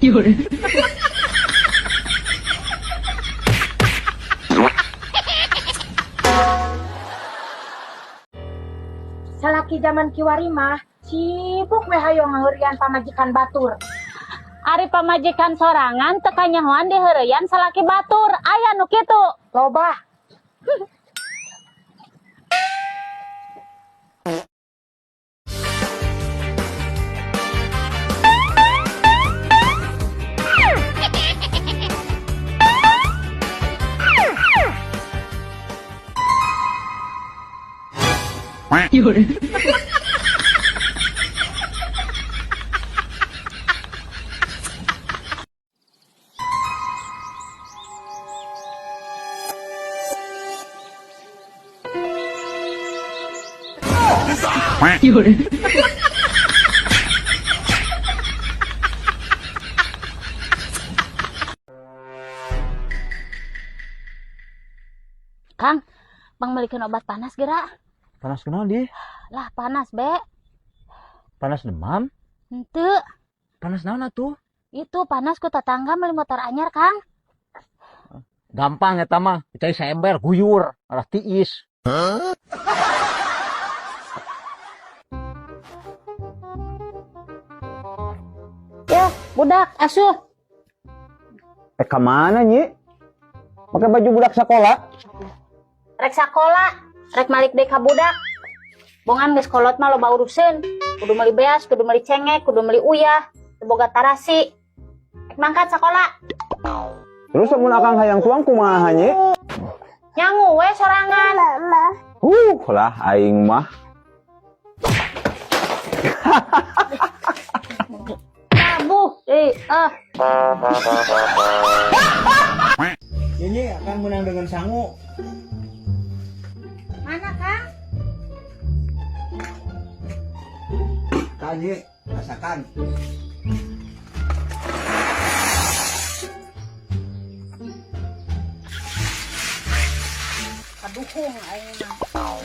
Salaki zaman kiwari mah sibuk we hayong ngaheurian pamajikan batur. Ari pamajikan sorangan teu kanyahoan diheureyan salaki batur. Aya nu kitu. Loba. Kang, Bang balikin obat panas gerak. Panas kenal di? Lah panas, Be. Panas demam? Henteu. Panas naon atuh? Itu panas ku tetangga beli motor anyar, Kang. Gampang eta mah, cai saember guyur, arah tiis. Ya, budak asuh. Ka mana nyi? Pakai baju budak sekolah? Rek sakola, rek malik deh ka budak. Bongan geus kolot mah loba urusan. Kudu meuli beas, kudu meuli cengek, kudu meuli uyah, teu boga tarasi. Rek mangkat sakola. Terus samun akang hayang tuang kumaha nyi? Nyangu we sorangan. Lah aing mah. Tabuh, Nyi akan menang dengan sangu. Mana, Kang? Tadi rasakan. Kaduhung aing mah.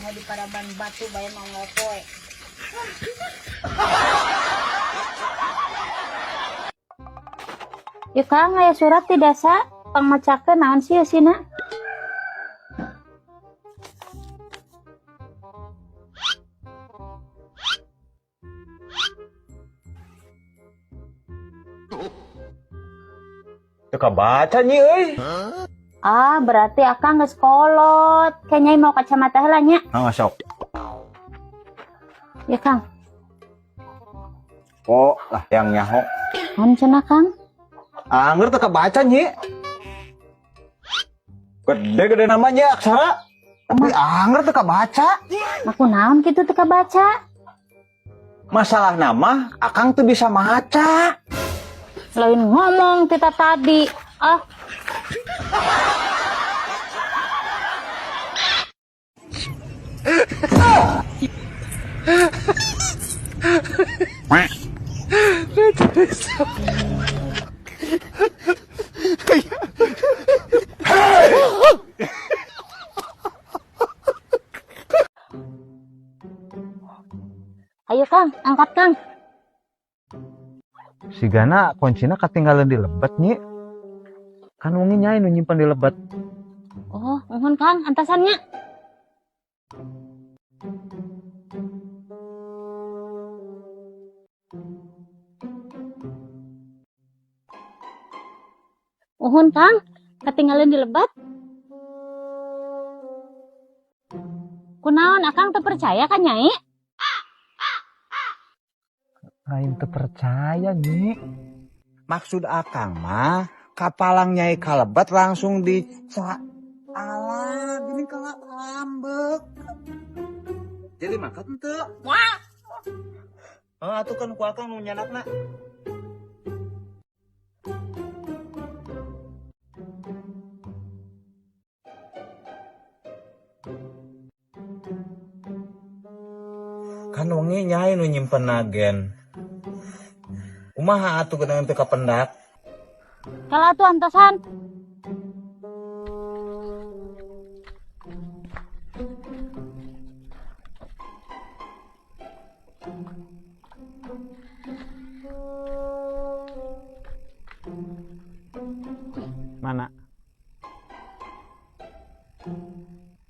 Mau di paraban batu bae mau ngopoe. Ya Kang, aya surat di dasa pangmacakeun naon sih sina? Teu baca nyi euy. Ah, berarti Akang geus kolot. Kayaknya mau kacamata heula nya. Sok. Ya Kang. Oh, lah yang nyaho. Naon cenah Kang? Angger teu baca nyi. Gede-gede namanya aksara. Tapi angger teu baca. Aku naon kitu teu kabaca? Masalah nama akang tuh bisa maca. Lain ngomong tita tadi. Ah. Ayo Kang, angkat Kang. Si Gana kuncina ketinggalan di lebat nyi. Kan wengi nyai nu nyimpen di lebat. Oh, mohon Kang, antasannya. Mohon Kang, ketinggalan di lebat. Kunaon Akang teu percaya kan Nyai? Aing teu percaya nyi. Maksud akang mah kapalang nyai kalebat langsung dica. Alah, gini kalau ambek. Jadi makan teu? Wah. Oh, atuh kan ku akang nu nyanakna. Kan wengi nyai nu nyimpen agen. Kumaha atuh geunang teu kapendak? Kalau atuh antosan.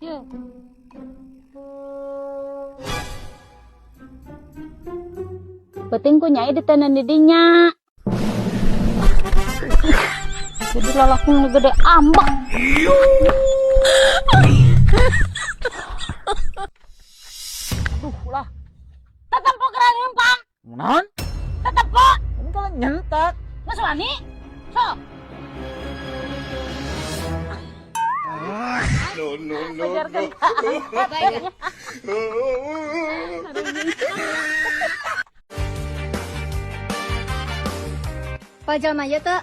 Ye. Penting ku nyai ditenan didinya. Jadi lalaknya gede ambak. Aduh lah. Tetep po keranin Kang. Non? Tetep po. Ini kalau nyentak. Mas Wani. So. Ajarkan Kang. Pajal maya tuh.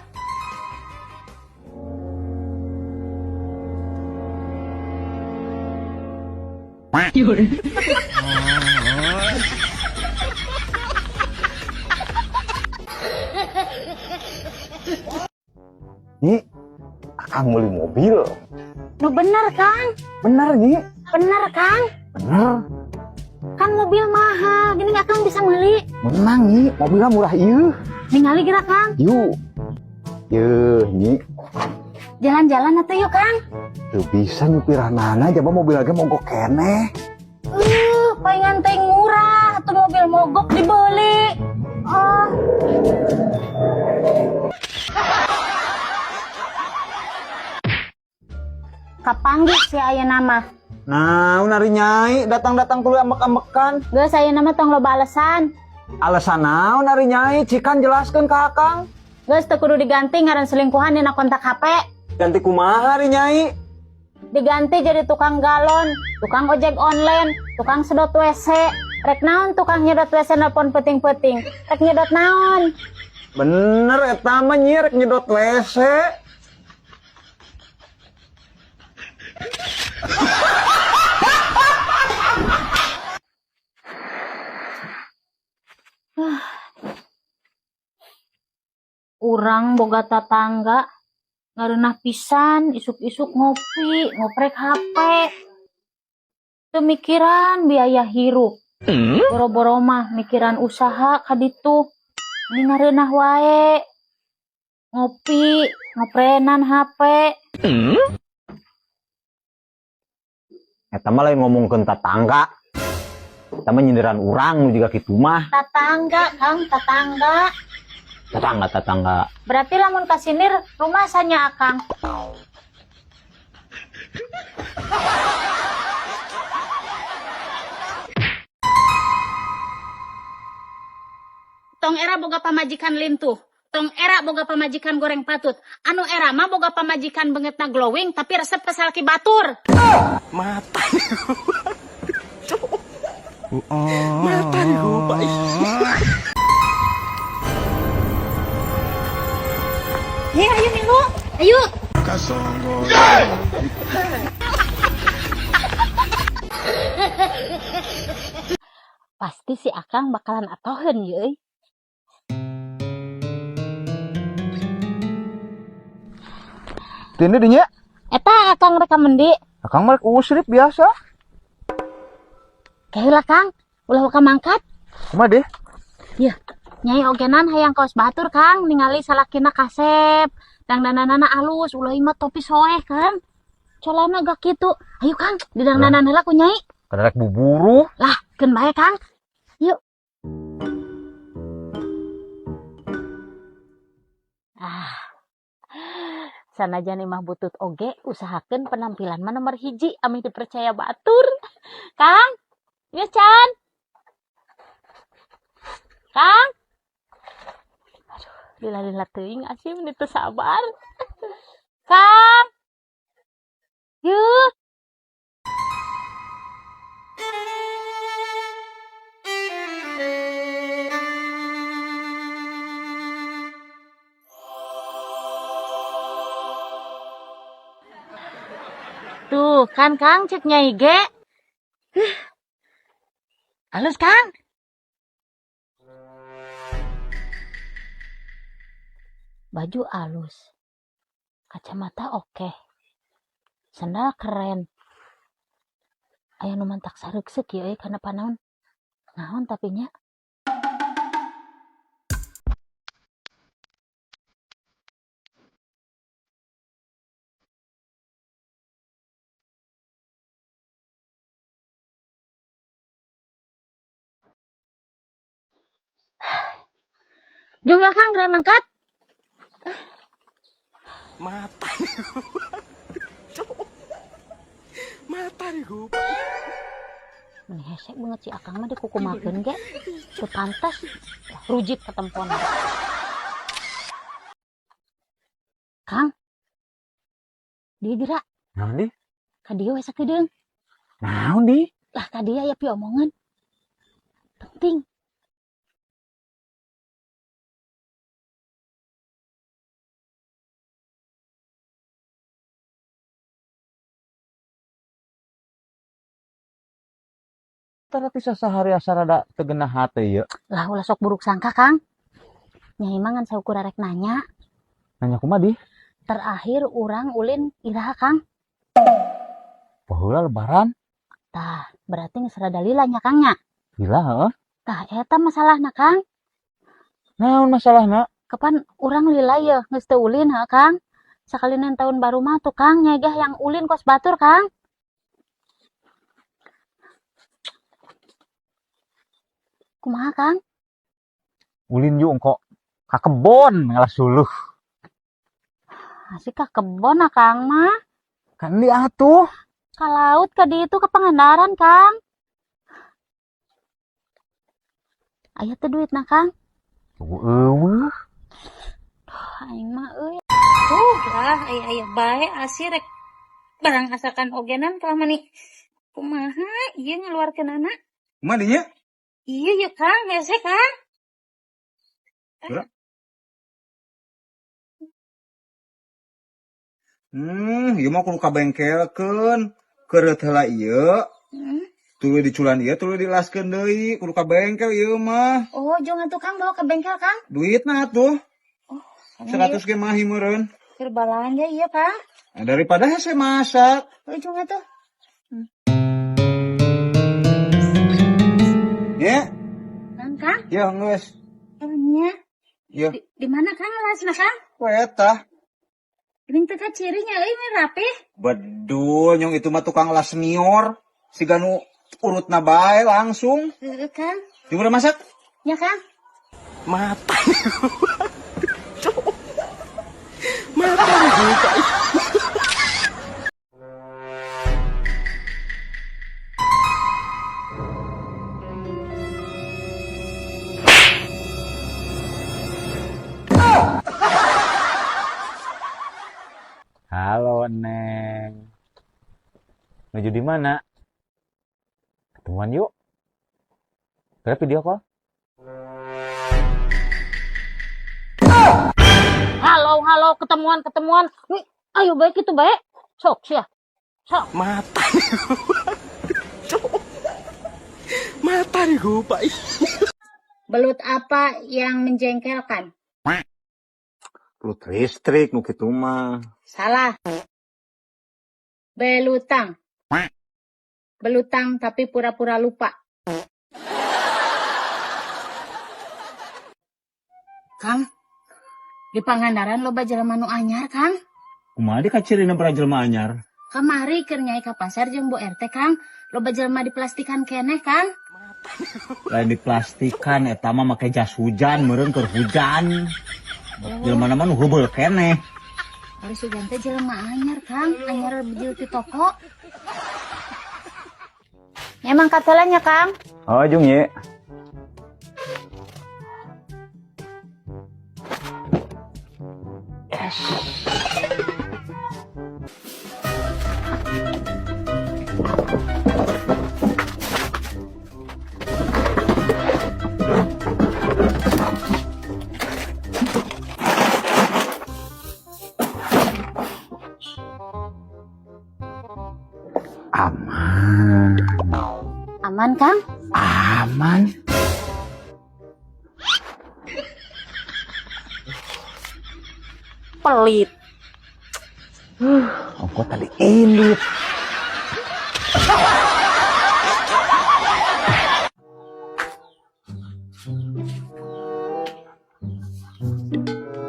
Nyi, akang beli mobil. No bener Kang. Bener, Nyi. Bener Kang. Bener. Kan mobil mahal. Gini nggak Kang bisa beli. Menang, Nyi. Mobilnya murah ieu. Ningali gerak Kang. Yuk. Yeuh, Nyi. Jalan-jalan atau yuk Kang. Tuh bisa nyupiranana, coba mobil lagi mogok keneh. Palingan teh murah. Atau mobil mogok dibeli. Oh. Kapanggih si aya nama. Nah, nari nyai, datang-datang tuluy ambek-ambekan. Geus aya nama tong loba alasan. Alasan naon nari nyai, cikan jelaskeun ka akang. Geus teu kudu diganti ngaran selingkuhan dina kontak HP. Ganti kumaha ari nyai? Diganti jadi tukang galon, tukang ojek online, tukang sedot WC. Rek naon tukang nyedot WC nelpon peting-peting. Rek nyedot naon? Bener eta mah nyi rek nyedot WC. Urang boga tatangga ngareunah pisan isuk-isuk ngopi, ngoprek HP. Teu mikiran biaya hirup. Boro-boro mah mikiran usaha kaditu. Ini ngareunah wae. Ngopi, ngoprenan HP. Eta mah lain ngomongkeun tatangga. Eta mah nyindiran urang nu juga kitu mah. Tatangga, Kang, tatangga. Tetangga. Berarti lamun kasinir rumah sanya Akang. Tong era boga pamajikan lintuh. Tong era boga pamajikan goreng patut. Anu era mah boga pamajikan bengetna glowing tapi resep kesalki batur. Mata nih lupa. Ya, ayo Minggu. Ayo. Pasti si Akang bakalan atohen yeuy. Tini dinya? Eta Akang rekam mendi. Akang mah usrip biasa. Kaheula Kang, ulah ka mangkat. Kumaha deh? Iya. Nyai ogenan hayang kaos batur Kang, ningali salakina kasep, dangdananana alus, ulah imah topi soeh Kang. Colana gak kitu. Ayo Kang, didangdanan heula ku Nyai. Kada rek buburu. Lah, keun bae Kang. Yuk. Sanajan imah butut oge, usahakeun penampilan mah nomor hiji, ami dipercaya batur. Kang, ya Can. Kang. Lila-lila teuing asim itu sabar. Kang. Yuk. Tuh, kan Kang cek Nyai ge. Halus Kang. Baju alus, kacamata oke, sandal keren. Aya nu mantak sareuk-seuk ieu kana panaon. Naon tapi nya? Juga Kang gerak mangkat. Mata mata nih gue. Meni hesek banget si Akang mah dikukumakeun ge. Teu pantas. Rujit katempon. Kang. Dia gerak. Naon di? Ka dieu we sakedeung. Naon di? Lah ka dieu aya pi omongan. Penting. Tara pisah sahari asa rada tegenah hate ya. Lah ulah sok buruk sangka Kang. Nyai mah ngan saukur rek nanya. Nanya kumaha di? Terakhir urang ulin iraha Kang. Baheula lebaran. Tah, berarti geus rada lila nya Kang nya. Gila heuh. Tah eta masalahna Kang. Naon masalahna? Kapan urang lila ye geus teu ulin heuh Kang. Sakalinen tahun baru mah tuh Kang nyai gah yang ulin kos batur Kang. Kumaha Kang? Ulin yuk engko ka kebon ngalah suluh. Asik ka kebon Kang mah. Kan di atuh. Ka laut ka di itu ke Pangandaran Kang. Aya teh duitna Kang. Eueuh. Aing mah euy. Lah aya bae asih rek barang asakan ogenan ka mani. Kumaha ieu ngaluarkeunana? Kumaha dinya? Iya ya Kang, hese Kang. Ieu mah kudu kabengkelkeun. Keureut heula ieu. Tuluy diculan ieu, tuluy dilaskeun deui. Kudu ka bengkel ieu mah. Oh, jangan tuh Kang bawa ke bengkel Kang. Duitna atuh. Oh, 100 ge mah himeureun. keur balanja iya Kang. Nah, daripada hese masak. Oh, jangan tuh. Ya, Kang. ya geus. Nya. Ya, Di mana Kang lasna Kang? eta. Geuning teh cirinya euy mah rapih. Bedul, nyong itu mah tukang las senior. Siga nu urutna bae langsung. Heeh Kang. Jeung udah masak? Ya Kang. Mata mata nih gue. Halo, Neng. Menuju di mana? Ketemuan yuk. Kita video call. Halo, ketemuan. Nih, ayo baik itu baik. Sok sia. Sok. Mata mata nih gue. Belut apa yang menjengkelkan? Lu listrik nu kitu mah. Salah. Belutang. Belutang tapi pura-pura lupa. Kang, di Pangandaran loba jelema nu anyar, Kang. Kumaha dikacirina para jelema anyar? Kamari keur nyai ka pasar jeung Bu RT, Kang. Loba jelema diplastikan keneh, Kang. Lain diplastikan eta mah make jas hujan meureun keur hujan. Jelema mah nu heubeul keneh. Ari sugan teh jelema anyar, Kang. Anyar bejil ti toko. Emang katelannya, Kang? Oh, Jung ye. Aman. Aman, Kang? Aman. Pelit. Ongko tadi indit.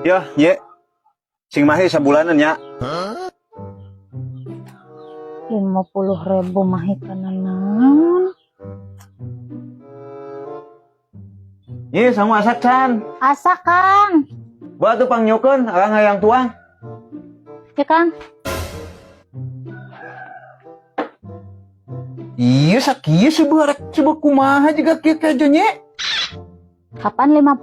Yo, ye. Sing mahi sabulanan nya. 50.000 mah ikananan. Iya, sama masak can. Asa Kang. Buat tuh pangnyukeun, akang hayang tuang. Ya Kang. Iya, sakieu sih barek coba kumaha juga kieu kejo nya. Kapan 50.000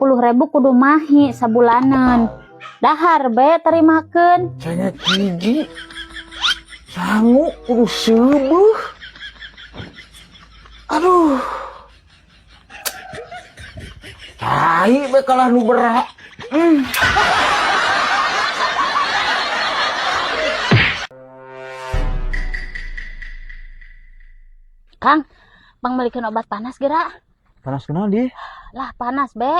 kudu mahi sabulanan. Dahar be terimakeun. Cenah gigi. Sangu kudu seueuh. Aduh. Cai be kalah nu berat. Kang, Bang balikin obat panas gerak. Panas kenal di? Lah panas be.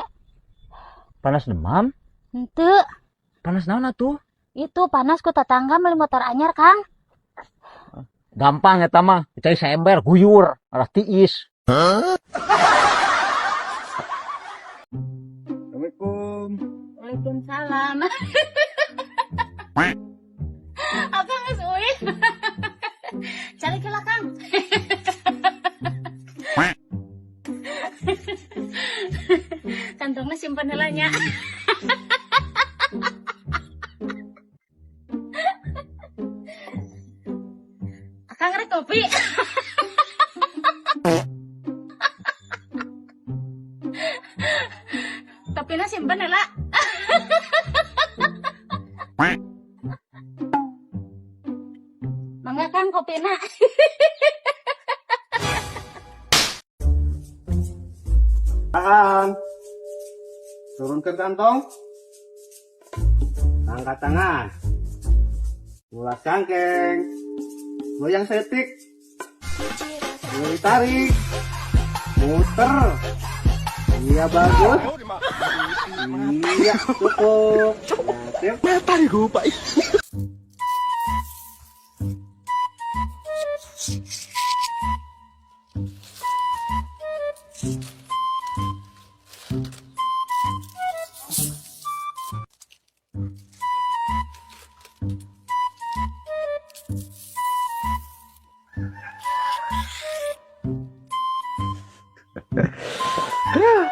Panas demam? Henteu. Panas naon atuh? Itu panas ku tetangga beli motor anyar Kang. Gampang eta mah, cai saember guyur, arah tiis. Assalamualaikum. Waalaikumsalam. Akang geus uin. Cari kela Kang. Kantongnya simpen heula nya. Akang rek kopi. Kopina simpen heula. Mangga Kang kopina. Tahan. Turunkan kantong. Angkat tangan. Ulas cangkeng. Goyang setik. Mulai tarik. Muter. Iya bagus. Iya cukup. Nah, Mata nih gue, Pak.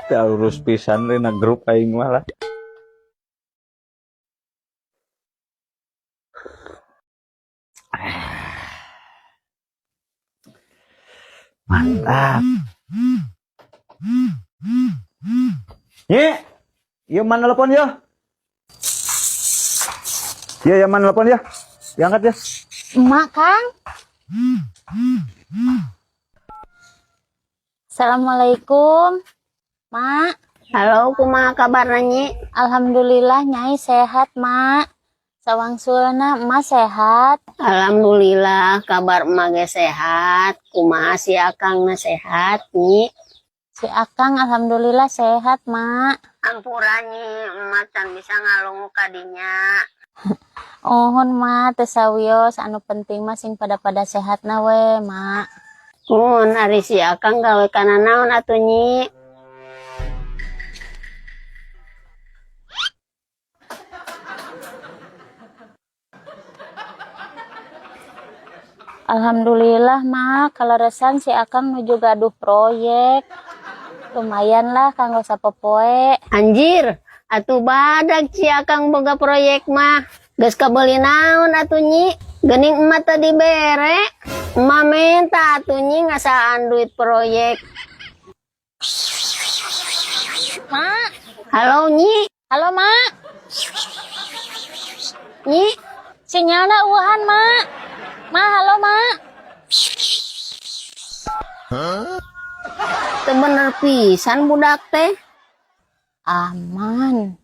Teu urus pisan we na grup aing mah lah. Mantap. Ye, iya mana telepon ya? Iya, mana telepon ya? Diangkat ya. Emak Kang. Assalamualaikum. Mak. Halo, kumaha kabarna Nyi? Alhamdulillah Nyai sehat, Mak. Sawangsulna emak sehat. Alhamdulillah kabar emak ge sehat. Kumaha si Akang na sehat Nyi? Si Akang alhamdulillah sehat, Mak. Ampura Nyi, emak can bisa ngalungu kadinya. Ohon Mak, teu sawios anu penting mah sing pada sehatna we, Mak. Ari si Akang gawe kana naon atuh Nyi? Alhamdulillah Mak, kaleresan si Akang nuju gaduh proyek. Lumayan lah kanggo sapopoe. Anjir, atuh badag si Akang boga proyek mah. Geus kabeuli naon atuh Nyi? Geuning emak tadi bere. Emak minta atuh Nyi ngasaan duit proyek. Mak, Halo Nyi, halo Mak. Nyi. Sinyalna eueuhan Mak. Ma, halo Mak. Teu bener pisan budak teh. Aman.